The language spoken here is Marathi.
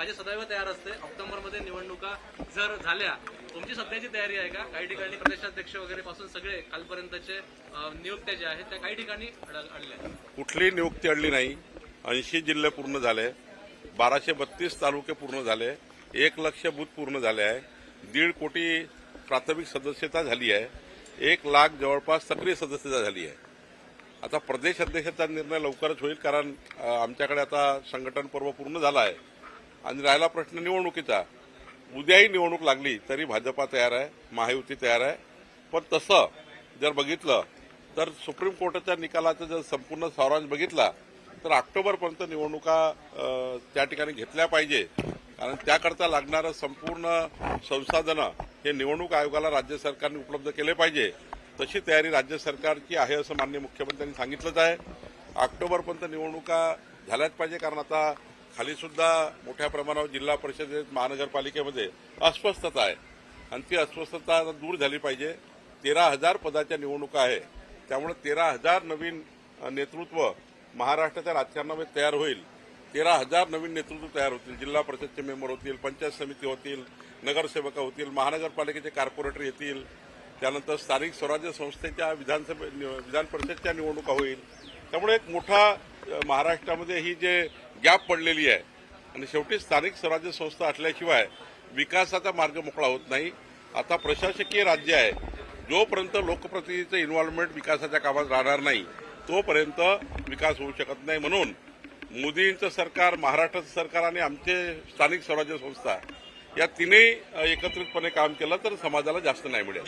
भाजप सदैव तयार असते. ऑक्टोबरमध्ये निवडणुका जर झाल्या, तुमची सध्याची तयारी आहे का? काही ठिकाणी प्रदेशाध्यक्ष वगैरे पासून सगळे कालपर्यंतचे नियुक्त्या ज्या आहेत त्या काही ठिकाणी अडल्या. कुठलीही नियुक्ती अडली नाही. 80 जिल्हे पूर्ण झाले, 1232 तालुके पूर्ण झाले, 1,00,000 बूथ पूर्ण झाले आहे, 1.5 कोटी प्राथमिक सदस्यता झाली आहे, 1 लाख जवळपास सक्रिय सदस्यता झाली आहे. आता प्रदेश अध्यक्षाचा निर्णय लवकरच होईल, कारण आमच्याकडे आता संघटन पर्व पूर्ण झाला आहे आणि राहिला प्रश्न निवडणुकीचा. उद्याही निवडणूक लागली तरी भाजपा तयार आहे, महायुती तयार आहे. पण तसं जर बघितलं तर सुप्रीम कोर्टाच्या निकालाचा जर संपूर्ण सारांश बघितला तर ऑक्टोबरपर्यंत निवडणुका त्या ठिकाणी घेतल्या पाहिजे, कारण त्याकरता लागणारं संपूर्ण संसाधनं हे निवडणूक आयोगाला राज्य सरकारने उपलब्ध केले पाहिजे. तशी तयारी राज्य सरकारची आहे असं माननीय मुख्यमंत्र्यांनी सांगितलंच आहे. ऑक्टोबरपर्यंत निवडणुका झाल्याच पाहिजे, कारण आता खाली सुद्धा मोठ्या प्रमाणावर जिल्हा परिषदेत महानगरपालिकेमध्ये अस्वस्थता आहे आणि ती अस्वस्थता दूर झाली पाहिजे. 13,000 पदाच्या निवडणुका आहे, त्यामुळे 13,000 नवीन नेतृत्व महाराष्ट्राच्या राजकारणामध्ये तयार होईल. 13,000 नवीन नेतृत्व तयार होतील. जिल्हा परिषदचे मेंबर होतील, पंचायत समिती होतील, नगरसेवक होतील, महानगरपालिकेचे कॉर्पोरेटर येतील, त्यानंतर स्थानिक स्वराज्य संस्थेच्या विधान परिषदच्या निवडणुका होईल. त्यामुळे एक मोठा महाराष्ट्रामध्ये ही जे गॅप पडलेली आहे आणि शेवटी स्थानिक स्वराज्य संस्था असल्याशिवाय विकासाचा मार्ग मोकळा होत नाही. आता प्रशासकीय राज्य आहे, जोपर्यंत लोकप्रतिनिधीचं इन्व्हॉल्वमेंट विकासाच्या कामात राहणार नाही तोपर्यंत विकास होऊ शकत नाही. म्हणून मोदींचं सरकार, महाराष्ट्राचं सरकार आणि आमचे स्थानिक स्वराज्य संस्था या तिन्ही एकत्रितपणे काम केलं तर समाजाला जास्त न्याय मिळेल.